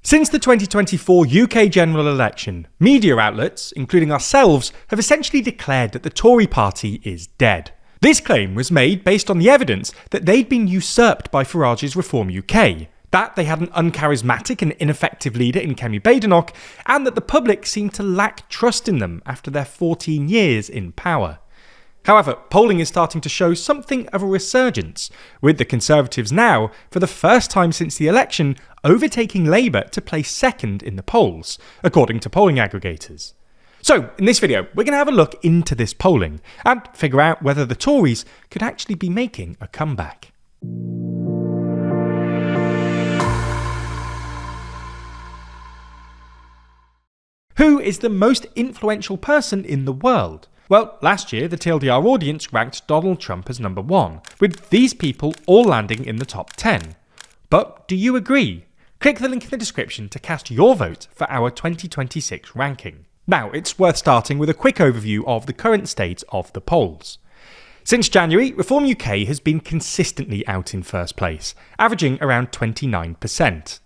Since the 2024 UK general election, media outlets, including ourselves, have essentially declared that the Tory party is dead. This claim was made based on the evidence that they'd been usurped by Farage's Reform UK, that they had an uncharismatic and ineffective leader in Kemi Badenoch, and that the public seemed to lack trust in them after their 14 years in power. However, polling is starting to show something of a resurgence, with the Conservatives now, for the first time since the election, overtaking Labour to place second in the polls, according to polling aggregators. So, in this video, we're going to have a look into this polling and figure out whether the Tories could actually be making a comeback. Who is the most influential person in the world? Well, last year, the TLDR audience ranked Donald Trump as number 1, with these people all landing in the top 10. But do you agree? Click the link in the description to cast your vote for our 2026 ranking. Now, it's worth starting with a quick overview of the current state of the polls. Since January, Reform UK has been consistently out in first place, averaging around 29%.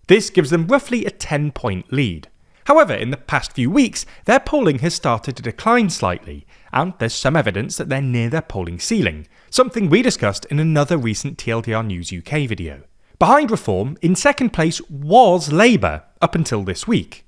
This gives them roughly a 10-point lead. However, in the past few weeks, their polling has started to decline slightly, and there's some evidence that they're near their polling ceiling, something we discussed in another recent TLDR News UK video. Behind Reform, in second place was Labour, up until this week.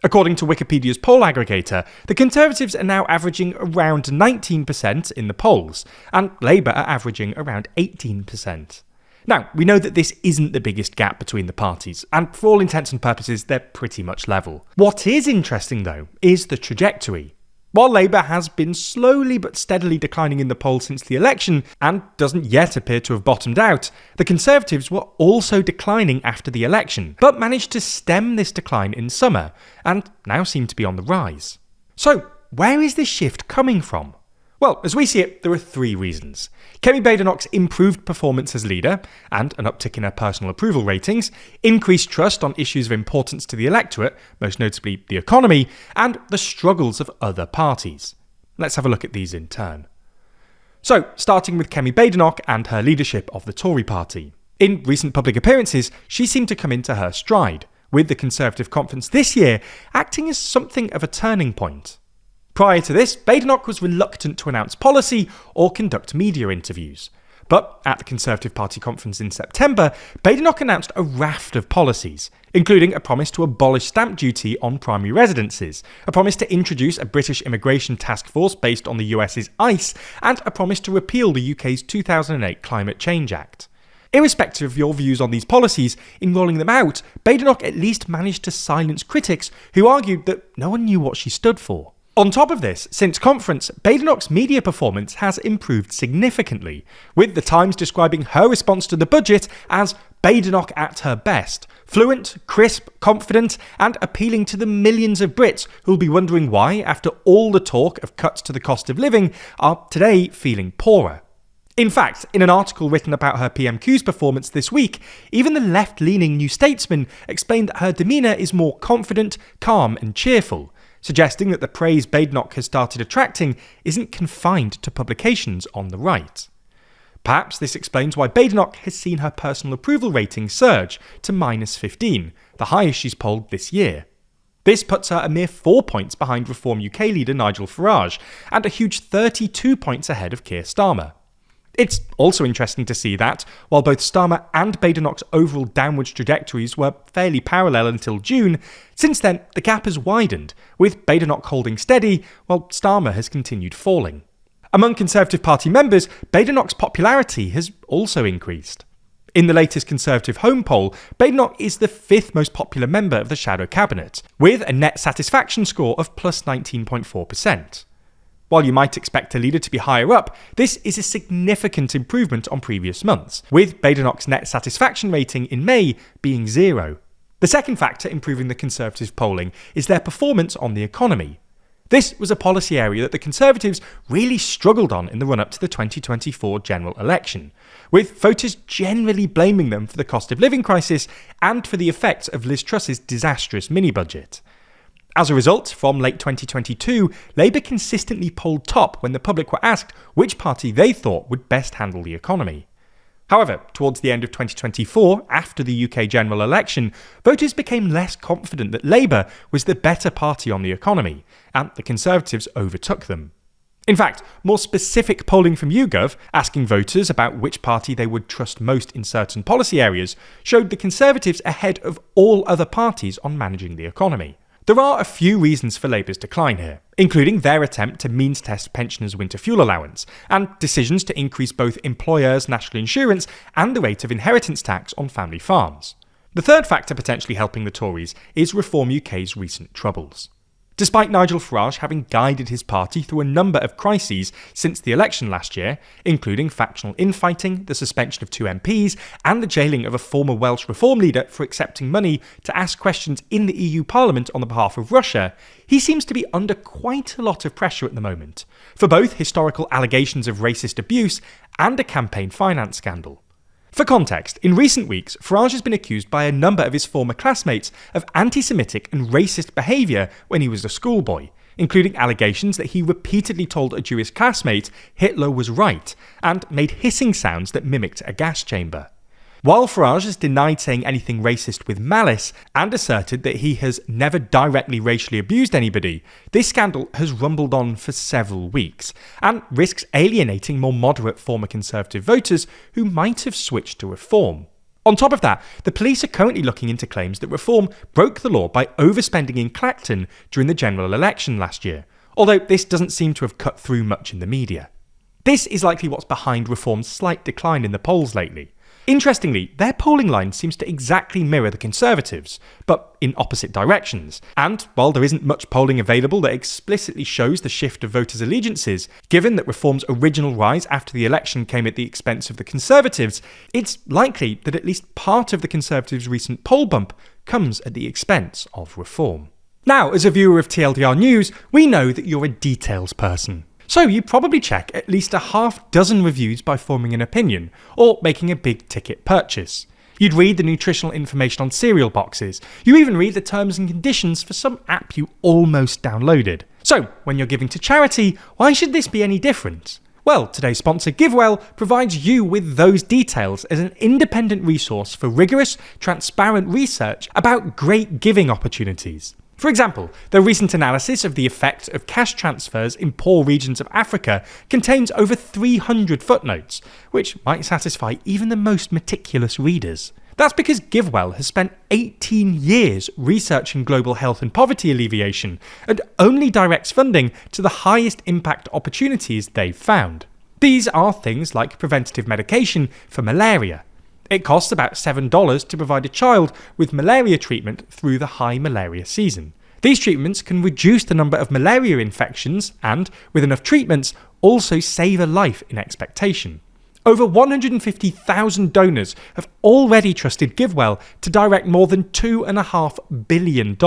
According to Wikipedia's poll aggregator, the Conservatives are now averaging around 19% in the polls, and Labour are averaging around 18%. Now, we know that this isn't the biggest gap between the parties, and for all intents and purposes, they're pretty much level. What is interesting, though, is the trajectory. While Labour has been slowly but steadily declining in the polls since the election, and doesn't yet appear to have bottomed out, the Conservatives were also declining after the election, but managed to stem this decline in summer, and now seem to be on the rise. So, where is this shift coming from? Well, as we see it, there are 3 reasons. Kemi Badenoch's improved performance as leader, and an uptick in her personal approval ratings, increased trust on issues of importance to the electorate, most notably the economy, and the struggles of other parties. Let's have a look at these in turn. So, starting with Kemi Badenoch and her leadership of the Tory party. In recent public appearances, she seemed to come into her stride, with the Conservative conference this year acting as something of a turning point. Prior to this, Badenoch was reluctant to announce policy or conduct media interviews. But at the Conservative Party conference in September, Badenoch announced a raft of policies, including a promise to abolish stamp duty on primary residences, a promise to introduce a British immigration task force based on the US's ICE, and a promise to repeal the UK's 2008 Climate Change Act. Irrespective of your views on these policies, in rolling them out, Badenoch at least managed to silence critics who argued that no one knew what she stood for. On top of this, since conference, Badenoch's media performance has improved significantly, with the Times describing her response to the budget as Badenoch at her best, fluent, crisp, confident, and appealing to the millions of Brits who'll be wondering why, after all the talk of cuts to the cost of living, are today feeling poorer. In fact, in an article written about her PMQ's performance this week, even the left-leaning New Statesman explained that her demeanour is more confident, calm and cheerful, suggesting that the praise Badenoch has started attracting isn't confined to publications on the right. Perhaps this explains why Badenoch has seen her personal approval rating surge to -15, the highest she's polled this year. This puts her a mere 4 points behind Reform UK leader Nigel Farage, and a huge 32 points ahead of Keir Starmer. It's also interesting to see that, while both Starmer and Badenoch's overall downwards trajectories were fairly parallel until June, since then the gap has widened, with Badenoch holding steady while Starmer has continued falling. Among Conservative Party members, Badenoch's popularity has also increased. In the latest ConservativeHome poll, Badenoch is the 5th most popular member of the shadow cabinet, with a net satisfaction score of plus 19.4%. While you might expect a leader to be higher up, this is a significant improvement on previous months, with Badenoch's net satisfaction rating in May being 0. The second factor improving the Conservative polling is their performance on the economy. This was a policy area that the Conservatives really struggled on in the run-up to the 2024 general election, with voters generally blaming them for the cost of living crisis and for the effects of Liz Truss's disastrous mini-budget. As a result, from late 2022, Labour consistently polled top when the public were asked which party they thought would best handle the economy. However, towards the end of 2024, after the UK general election, voters became less confident that Labour was the better party on the economy, and the Conservatives overtook them. In fact, more specific polling from YouGov, asking voters about which party they would trust most in certain policy areas, showed the Conservatives ahead of all other parties on managing the economy. There are a few reasons for Labour's decline here, including their attempt to means test pensioners' winter fuel allowance, and decisions to increase both employers' national insurance and the rate of inheritance tax on family farms. The third factor potentially helping the Tories is Reform UK's recent troubles. Despite Nigel Farage having guided his party through a number of crises since the election last year, including factional infighting, the suspension of 2 MPs, and the jailing of a former Welsh Reform leader for accepting money to ask questions in the EU Parliament on the behalf of Russia, he seems to be under quite a lot of pressure at the moment, for both historical allegations of racist abuse and a campaign finance scandal. For context, in recent weeks, Farage has been accused by a number of his former classmates of anti-Semitic and racist behaviour when he was a schoolboy, including allegations that he repeatedly told a Jewish classmate Hitler was right, and made hissing sounds that mimicked a gas chamber. While Farage has denied saying anything racist with malice and asserted that he has never directly racially abused anybody, this scandal has rumbled on for several weeks and risks alienating more moderate former Conservative voters who might have switched to Reform. On top of that, the police are currently looking into claims that Reform broke the law by overspending in Clacton during the general election last year, although this doesn't seem to have cut through much in the media. This is likely what's behind Reform's slight decline in the polls lately. Interestingly, their polling line seems to exactly mirror the Conservatives, but in opposite directions. And while there isn't much polling available that explicitly shows the shift of voters' allegiances, given that Reform's original rise after the election came at the expense of the Conservatives, it's likely that at least part of the Conservatives' recent poll bump comes at the expense of Reform. Now, as a viewer of TLDR News, we know that you're a details person. So you probably check at least a half dozen reviews by forming an opinion, or making a big ticket purchase. You'd read the nutritional information on cereal boxes. You even read the terms and conditions for some app you almost downloaded. So, when you're giving to charity, why should this be any different? Well, today's sponsor GiveWell provides you with those details as an independent resource for rigorous, transparent research about great giving opportunities. For example, their recent analysis of the effect of cash transfers in poor regions of Africa contains over 300 footnotes, which might satisfy even the most meticulous readers. That's because GiveWell has spent 18 years researching global health and poverty alleviation, and only directs funding to the highest impact opportunities they've found. These are things like preventative medication for malaria. It costs about $7 to provide a child with malaria treatment through the high malaria season. These treatments can reduce the number of malaria infections and, with enough treatments, also save a life in expectation. Over 150,000 donors have already trusted GiveWell to direct more than $2.5 billion.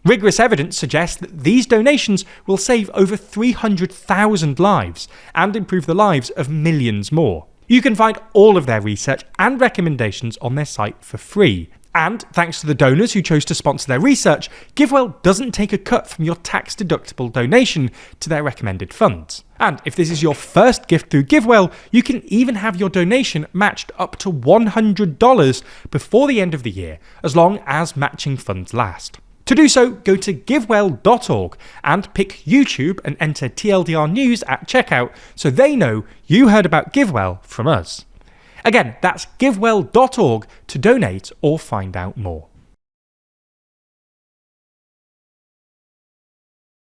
Rigorous evidence suggests that these donations will save over 300,000 lives and improve the lives of millions more. You can find all of their research and recommendations on their site for free. And thanks to the donors who chose to sponsor their research, GiveWell doesn't take a cut from your tax-deductible donation to their recommended funds. And if this is your first gift through GiveWell, you can even have your donation matched up to $100 before the end of the year, as long as matching funds last. To do so, go to givewell.org and pick YouTube and enter TLDR News at checkout so they know you heard about GiveWell from us. Again, that's givewell.org to donate or find out more.